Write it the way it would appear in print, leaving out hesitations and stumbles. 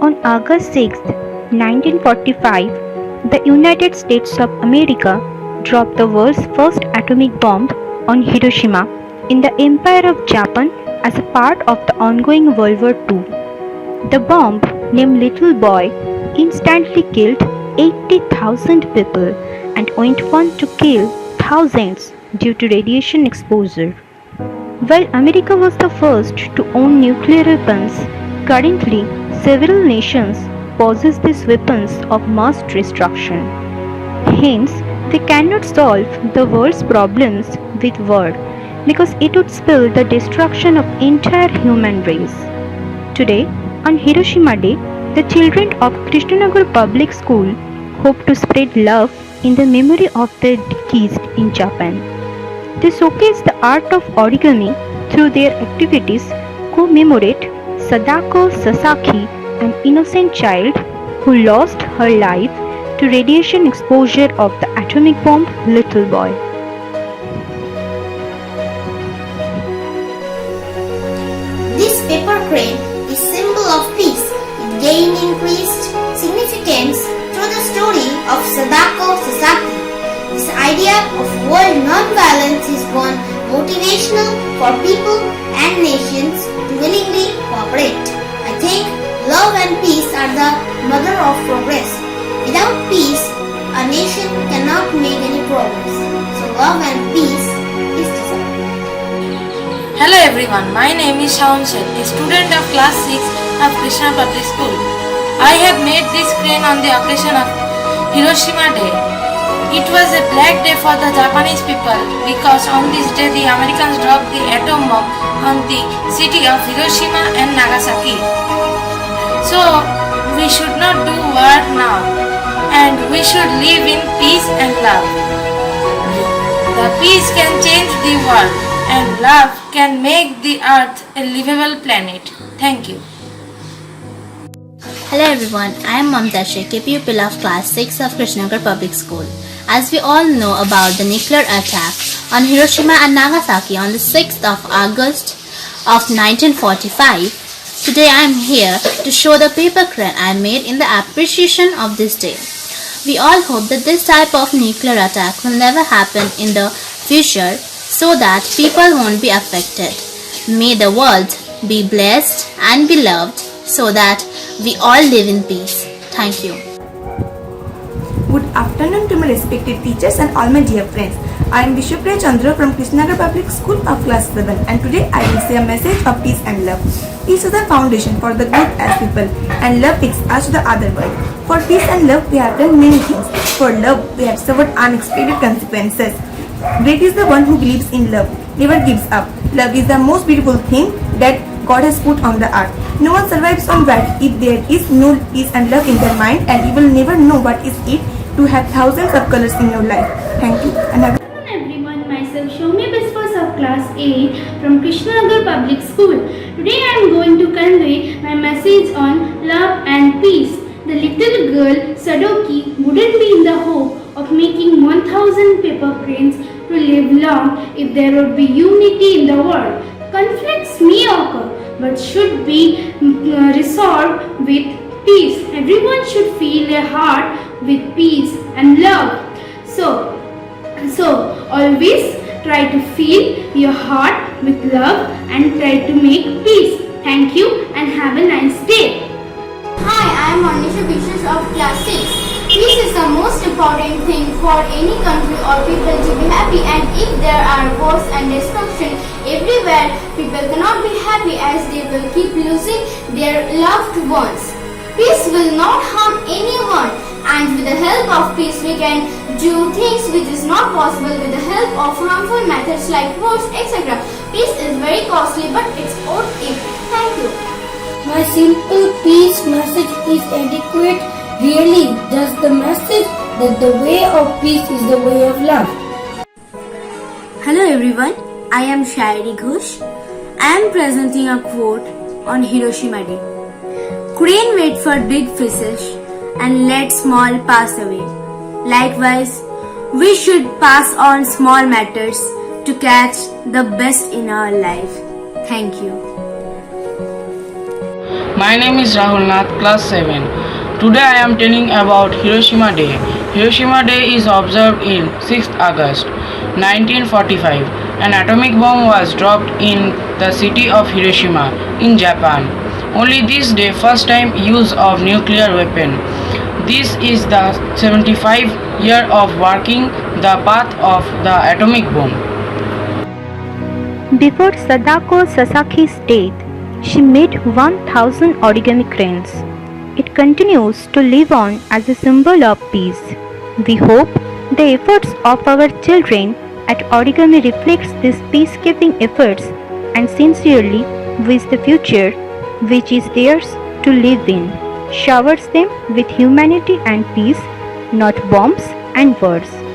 On August 6, 1945, the United States of America dropped the world's first atomic bomb on Hiroshima in the Empire of Japan as a part of the ongoing World War II. The bomb, named Little Boy, instantly killed 80,000 people and went on to kill thousands due to radiation exposure. While America was the first to own nuclear weapons, currently several nations possess these weapons of mass destruction. Hence, they cannot solve the world's problems with war because it would spell the destruction of entire human race. Today, on Hiroshima Day, the children of Krishnanagar Public School hope to spread love in the memory of their deceased in Japan. They showcase the art of origami through their activities, commemorate Sadako Sasaki, an innocent child who lost her life to radiation exposure of the atomic bomb Little Boy. This paper crane is symbol of peace. It gained increased significance through the story of Sadako Sasaki. This idea of world non-violence is one motivational for people and nations to willingly cooperate. I think love and peace are the mother of progress. Without peace, a nation cannot make any progress. So love and peace is desired. Hello everyone, my name is Shaun Seth, a student of class 6 of Krishna Public School. I have made this crane on the occasion of Hiroshima Day. It was a black day for the Japanese people because on this day the Americans dropped the atom bomb on the city of Hiroshima and Nagasaki. So we should not do war now and we should live in peace and love. The peace can change the world and love can make the earth a livable planet. Thank you. Hello everyone, I am Mamta Sheikh, a pupil of class 6 of Krishnanagar Public School. As we all know about the nuclear attack on Hiroshima and Nagasaki on the 6th of August of 1945, today I am here to show the paper crane I made in the appreciation of this day. We all hope that this type of nuclear attack will never happen in the future so that people won't be affected. May the world be blessed and be loved so that we all live in peace. Thank you. Good afternoon to my respected teachers and all my dear friends. I am Vishwapriya Chandra from Krishnanagar Public School of class 7 and today I will say a message of peace and love. Peace is the foundation for the good as people and love takes us to the other world. For peace and love we have done many things. For love we have suffered unexpected consequences. Great is the one who believes in love, never gives up. Love is the most beautiful thing that God has put on the earth. No one survives on earth if there is no peace and love in their mind, and you will never know what is it to have thousands of colors in your life. Thank you. Good afternoon everyone, myself Shoumi Biswas of class 8 from Krishnanagar Public School. Today I am going to convey my message on love and peace. The little girl Sadoki wouldn't be in the hope of making 1000 paper cranes to live long if there would be unity in the world. Conflicts may occur but should be resolved with peace. Everyone should fill their heart with peace and love. So always try to fill your heart with love and try to make peace. Thank you and have a nice day. Hi, I am Monisha Bishop of class 6. Peace is the most important thing for any country or people to be happy, and if there are wars and destruction everywhere, people cannot be happy as they will keep losing their loved ones. Peace will not harm anyone, and with the help of peace we can do things which is not possible with the help of harmful methods like wars, etc. Peace is very costly but it's worth it. Thank you. My simple peace message is adequate. Really, does the message that the way of peace is the way of love. Hello everyone, I am Shairi Ghosh. I am presenting a quote on Hiroshima Day. Crane wait for big fishes and let small pass away. Likewise, we should pass on small matters to catch the best in our life. Thank you. My name is Rahul Nath, class 7. Today I am telling about Hiroshima Day. Hiroshima Day is observed in 6th August 1945. An atomic bomb was dropped in the city of Hiroshima in Japan. Only this day first time use of nuclear weapon. This is the 75 year of working the path of the atomic bomb. Before Sadako Sasaki's death, she made 1000 origami cranes. It continues to live on as a symbol of peace. We hope the efforts of our children at Origami reflects these peacekeeping efforts and sincerely wish the future which is theirs to live in showers them with humanity and peace, not bombs and wars.